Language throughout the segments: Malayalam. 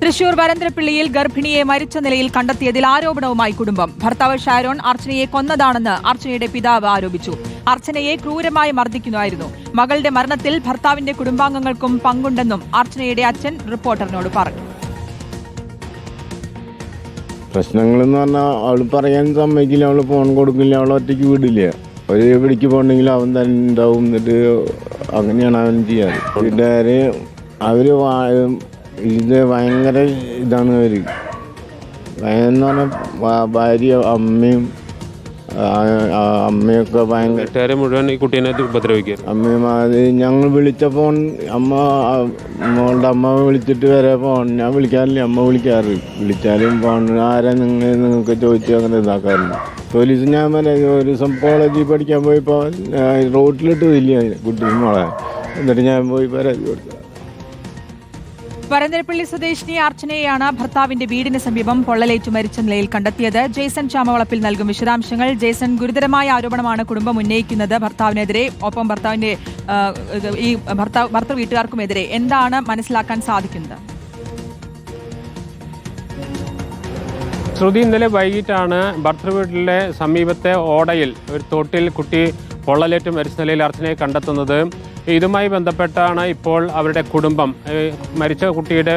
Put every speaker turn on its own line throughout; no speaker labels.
തൃശൂർ വരന്തരപ്പിള്ളിയിൽ ഗർഭിണിയെ മരിച്ച നിലയിൽ കണ്ടെത്തിയതിൽ ആരോപണവുമായി കുടുംബം. ഭർത്താവ് ഷാരോൺ അർച്ചനയെ കൊന്നതാണെന്ന് അർച്ചനയുടെ പിതാവ് ആരോപിച്ചു. അർച്ചനയെ ക്രൂരമായി മർദ്ദിക്കുന്നതായിരുന്നു. മകളുടെ മരണത്തിൽ ഭർത്താവിന്റെ കുടുംബാംഗങ്ങൾക്കും പങ്കുണ്ടെന്നും അർച്ചനയുടെ അച്ഛൻ റിപ്പോർട്ടറിനോട് പറഞ്ഞു.
പ്രശ്നങ്ങളെന്ന് പറഞ്ഞാൽ അവൾ പറയാൻ സമ്മതിക്കില്ല, അവൾ ഫോൺ കൊടുക്കില്ല, അവൾ ഒറ്റയ്ക്ക് വിടില്ല. ഒരു എവിടേക്ക് പോകണമെങ്കിൽ അവൻ തന്നെ ഉണ്ടാവും. എന്നിട്ട് അങ്ങനെയാണ് അവൻ ചെയ്യാറ്. വീട്ടുകാര് അവര് ഇത് ഭയങ്കര ഇതാണ്. അവർ എന്ന് പറഞ്ഞാൽ ഭാര്യ അമ്മയൊക്കെ ഭയങ്കര
മുഴുവൻ ഈ കുട്ടീനെ ഉപദ്രവിക്കുക.
അമ്മയും അത് ഞങ്ങൾ വിളിച്ച ഫോൺ മോളുടെ അമ്മ വിളിച്ചിട്ട് വരെ ഫോൺ ഞാൻ വിളിക്കാറില്ല, അമ്മ വിളിക്കാറ്. വിളിച്ചാലും ഫോൺ ആരാ നിങ്ങൾക്ക് ചോദിച്ചു അങ്ങനെ ഇതാക്കാറുണ്ട്. പോലീസ് ഞാൻ ഒരു ദിവസം കോളേജിൽ പഠിക്കാൻ പോയപ്പോൾ റോഡിലിട്ട് ഇല്ല കുട്ടി മോളെ. എന്നിട്ട് ഞാൻ പോയി പരാതി കൊടുത്തു.
വരന്തരപ്പള്ളി സ്വദേശിനി അർച്ചനയെയാണ് ഭർത്താവിന്റെ വീടിന് സമീപം പൊള്ളലേറ്റു മരിച്ച നിലയിൽ കണ്ടെത്തിയത്. ജെയ്സൺ ചാമവളപ്പിൽ നൽകും വിശദാംശങ്ങൾ. ജെയ്സൺ, ഗുരുതരമായ ആരോപണമാണ് കുടുംബം ഉന്നയിക്കുന്നത് ഭർത്താവിനെതിരെ, ഒപ്പം ഭർത്താവിന്റെ ഭർത്തൃ വീട്ടുകാർക്കുമെതിരെ. എന്താണ് മനസ്സിലാക്കാൻ സാധിക്കുന്നത്?
ശ്രുതി, ഇന്നലെ വൈകിട്ടാണ് ഭർത്തൃ വീട്ടിലെ സമീപത്തെ ഓടയിൽ ഒരു തോട്ടിൽ കുട്ടി പൊള്ളലേറ്റ് മരിച്ച നിലയിൽ അർച്ചനയെ കണ്ടെത്തുന്നത്. ഇതുമായി ബന്ധപ്പെട്ടാണ് ഇപ്പോൾ അവരുടെ കുടുംബം, മരിച്ച കുട്ടിയുടെ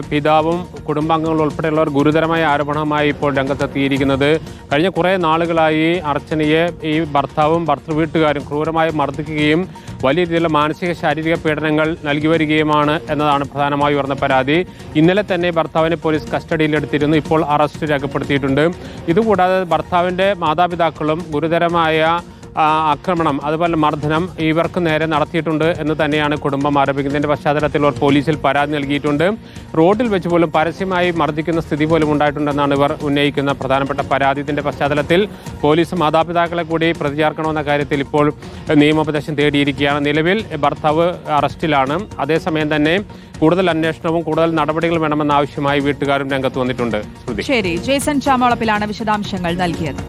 പിതാവും കുടുംബാംഗങ്ങളും ഉൾപ്പെടെയുള്ളവർ ഗുരുതരമായ ആരോപണവുമായി ഇപ്പോൾ രംഗത്തെത്തിയിരിക്കുന്നത്. കഴിഞ്ഞ കുറേ നാളുകളായി അർച്ചനയെ ഈ ഭർത്താവും ഭർത്തൃ വീട്ടുകാരും ക്രൂരമായി മർദ്ദിക്കുകയും വലിയ രീതിയിലുള്ള മാനസിക ശാരീരിക പീഡനങ്ങൾ നൽകി വരികയുമാണ് എന്നതാണ് പ്രധാനമായി ഉയർന്ന പരാതി. ഇന്നലെ തന്നെ ഭർത്താവിനെ പോലീസ് കസ്റ്റഡിയിലെടുത്തിരുന്നു. ഇപ്പോൾ അറസ്റ്റ് രേഖപ്പെടുത്തിയിട്ടുണ്ട്. ഇതുകൂടാതെ ഭർത്താവിൻ്റെ മാതാപിതാക്കളും ഗുരുതരമായ ആക്രമണം, അതുപോലെ മർദ്ദനം ഇവർക്ക് നേരെ നടത്തിയിട്ടുണ്ട് എന്ന് തന്നെയാണ് കുടുംബം ആരോപിക്കുന്നതിൻ്റെ പശ്ചാത്തലത്തിൽ അവർ പോലീസിൽ പരാതി നൽകിയിട്ടുണ്ട്. റോഡിൽ വെച്ച് പോലും പരസ്യമായി മർദ്ദിക്കുന്ന സ്ഥിതി പോലും ഉണ്ടായിട്ടുണ്ടെന്നാണ് ഇവർ ഉന്നയിക്കുന്ന പ്രധാനപ്പെട്ട പരാതി. ഇതിൻ്റെ പശ്ചാത്തലത്തിൽ പോലീസ് മാതാപിതാക്കളെ കൂടി പ്രതി ചേർക്കണമെന്ന കാര്യത്തിൽ ഇപ്പോൾ നിയമോപദേശം തേടിയിരിക്കുകയാണ്. നിലവിൽ ഭർത്താവ് അറസ്റ്റിലാണ്. അതേസമയം തന്നെ കൂടുതൽ അന്വേഷണവും കൂടുതൽ നടപടികൾ വേണമെന്ന ആവശ്യമായി വീട്ടുകാരും രംഗത്ത് വന്നിട്ടുണ്ട്.
ശരി, ജെയ്സൺ ചാമവളപ്പിലാണ് വിശദാംശങ്ങൾ നൽകിയത്.